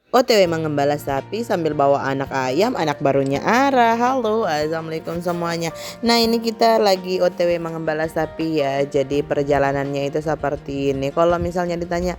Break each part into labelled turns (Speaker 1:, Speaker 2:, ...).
Speaker 1: OTW mengembala sapi sambil bawa anak ayam, anak barunya Ara. Halo, assalamualaikum semuanya. Nah, ini kita lagi OTW mengembala sapi ya. Jadi perjalanannya itu seperti ini. Kalau misalnya ditanya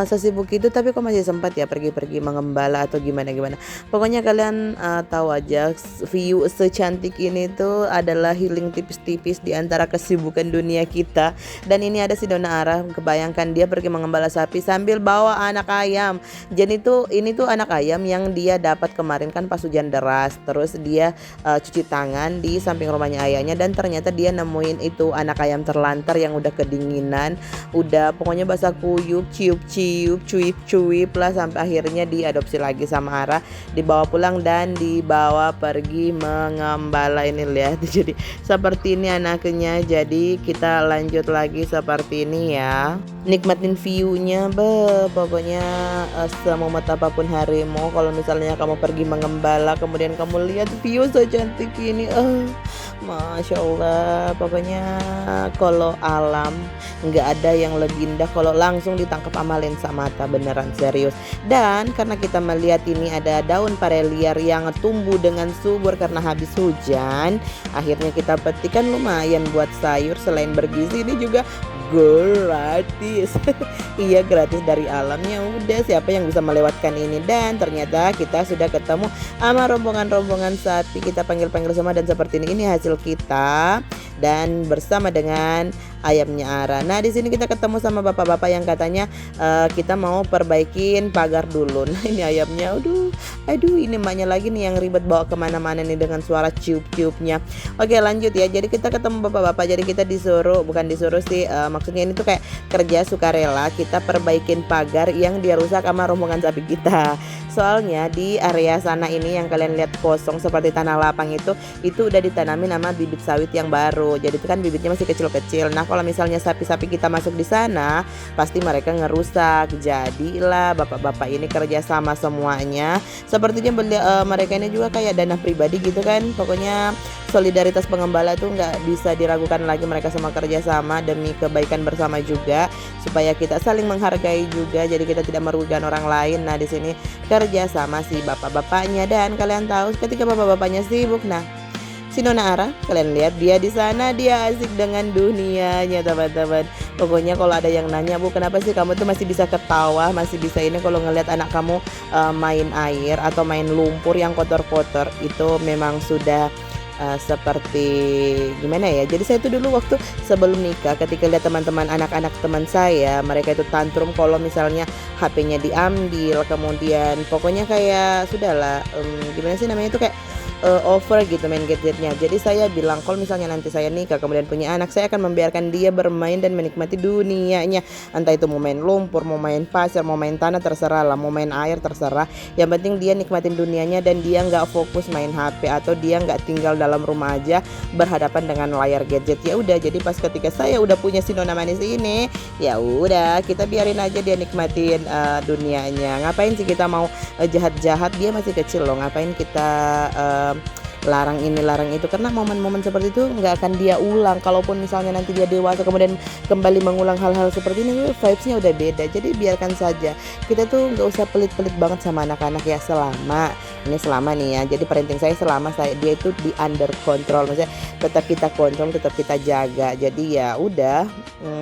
Speaker 1: sesibuk itu, tapi kok masih sempat ya pergi-pergi mengembala atau gimana-gimana. Pokoknya kalian tahu aja view secantik ini tuh adalah healing tipis-tipis di antara kesibukan dunia kita. Dan ini ada si Dona Ara, kebayangkan dia pergi mengembala sapi sambil bawa anak ayam. Jadi ini tuh anak ayam yang dia dapat kemarin kan pas hujan deras. Terus dia cuci tangan di samping rumahnya ayahnya dan ternyata dia nemuin itu anak ayam terlantar yang udah kedinginan, udah pokoknya basah kuyup, ciup-ciup, cuip-cuip lah sampai akhirnya diadopsi lagi sama Ara, dibawa pulang dan dibawa pergi mengembala ini lihat. Jadi seperti ini anaknya. Jadi kita lanjut lagi seperti ini ya. Nikmatin view-nya pokoknya semumet apapun harimu. Kalau misalnya kamu pergi mengembala kemudian kamu lihat view secantik ini, Masya Allah. Pokoknya kalau alam nggak ada yang lebih indah kalau langsung ditangkap sama lensa mata, beneran serius. Dan karena kita melihat ini ada daun pare liar yang tumbuh dengan subur karena habis hujan, akhirnya kita petikan, lumayan buat sayur. Selain bergizi ini juga gratis. Iya, gratis dari alamnya. Udah, siapa yang bisa melewatkan ini. Dan ternyata kita sudah ketemu sama rombongan-rombongan sapi. Kita panggil-panggil semua dan seperti ini hasil kita dan bersama dengan ayamnya Ara. Nah, di sini kita ketemu sama bapak-bapak yang katanya kita mau perbaikin pagar dulu. Nah, ini ayamnya, aduh, ini emaknya lagi nih yang ribet bawa kemana-mana nih dengan suara ciup-ciupnya. Oke, lanjut ya. Jadi kita ketemu bapak-bapak. Jadi kita bukan disuruh sih, maksudnya ini tuh kayak kerja sukarela. Kita perbaikin pagar yang dia rusak sama rombongan sapi kita. Soalnya di area sana ini yang kalian lihat kosong seperti tanah lapang itu udah ditanamin sama bibit sawit yang baru. Jadi itu kan bibitnya masih kecil-kecil. Nah, kalau misalnya sapi-sapi kita masuk di sana, pasti mereka ngerusak. Jadilah bapak-bapak ini kerja sama semuanya. Sepertinya mereka ini juga kayak dana pribadi gitu kan. Pokoknya solidaritas pengembala tuh nggak bisa diragukan lagi, mereka semua kerja sama demi kebaikan bersama juga supaya kita saling menghargai juga. Jadi kita tidak merugikan orang lain. Nah, di sini kerja sama si bapak-bapaknya. Dan kalian tahu ketika bapak-bapaknya sibuk, nah si Nona Ara, kalian lihat dia di sana, dia asik dengan dunianya teman-teman. Pokoknya kalau ada yang nanya, Bu, kenapa sih kamu tuh masih bisa ketawa, masih bisa ini kalau ngelihat anak kamu main air atau main lumpur yang kotor-kotor, itu memang sudah seperti gimana ya. Jadi saya tuh dulu waktu sebelum nikah, ketika lihat teman-teman anak-anak teman saya, mereka itu tantrum kalau misalnya HP-nya diambil, kemudian pokoknya kayak sudahlah, gimana sih namanya itu kayak over gitu main gadgetnya. Jadi saya bilang kalau misalnya nanti saya nikah kemudian punya anak, saya akan membiarkan dia bermain dan menikmati dunianya. Entah itu mau main lumpur, mau main pasir, mau main tanah, terserah lah, mau main air terserah. Yang penting dia nikmatin dunianya dan dia nggak fokus main HP atau dia nggak tinggal dalam rumah aja berhadapan dengan layar gadget. Ya udah, jadi pas ketika saya udah punya si Nona Manis ini, ya udah kita biarin aja dia nikmatin dunianya. Ngapain sih kita mau jahat-jahat, dia masih kecil loh. Ngapain kita larang ini larang itu, karena momen-momen seperti itu nggak akan dia ulang. Kalaupun misalnya nanti dia dewasa kemudian kembali mengulang hal-hal seperti ini, vibesnya udah beda. Jadi biarkan saja, kita tuh nggak usah pelit-pelit banget sama anak-anak ya, selama nih ya. Jadi parenting saya selama dia itu di under control, maksudnya tetap kita kontrol, tetap kita jaga. Jadi ya udah,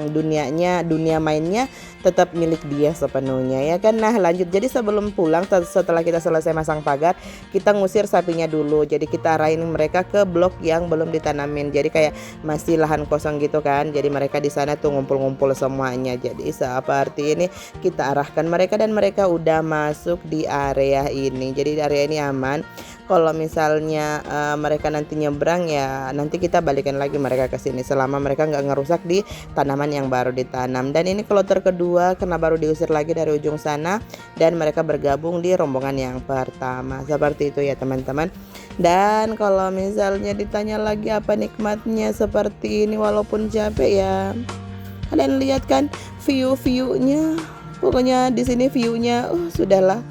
Speaker 1: dunia mainnya tetap milik dia sepenuhnya ya kan. Nah, lanjut. Jadi sebelum pulang, setelah kita selesai masang pagar, kita ngusir sapinya dulu. Jadi kita arahin mereka ke blok yang belum ditanamin. Jadi kayak masih lahan kosong gitu kan. Jadi mereka di sana tuh ngumpul-ngumpul semuanya. Jadi seperti ini kita arahkan mereka dan mereka udah masuk di area ini. Jadi di area ini aman. Kalau misalnya mereka nanti nyebrang, ya nanti kita balikan lagi mereka ke sini selama mereka nggak ngerusak di tanaman yang baru ditanam. Dan ini kloter kedua karena baru diusir lagi dari ujung sana dan mereka bergabung di rombongan yang pertama. Seperti itu ya teman-teman. Dan kalau misalnya ditanya lagi apa nikmatnya seperti ini walaupun capek, ya kalian lihat kan view-nya. Pokoknya di sini view-nya sudahlah.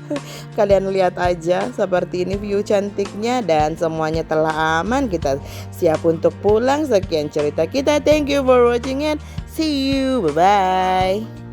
Speaker 1: Kalian lihat aja seperti ini view cantiknya dan semuanya telah aman. Kita siap untuk pulang. Sekian cerita kita. Thank you for watching and see you. Bye bye.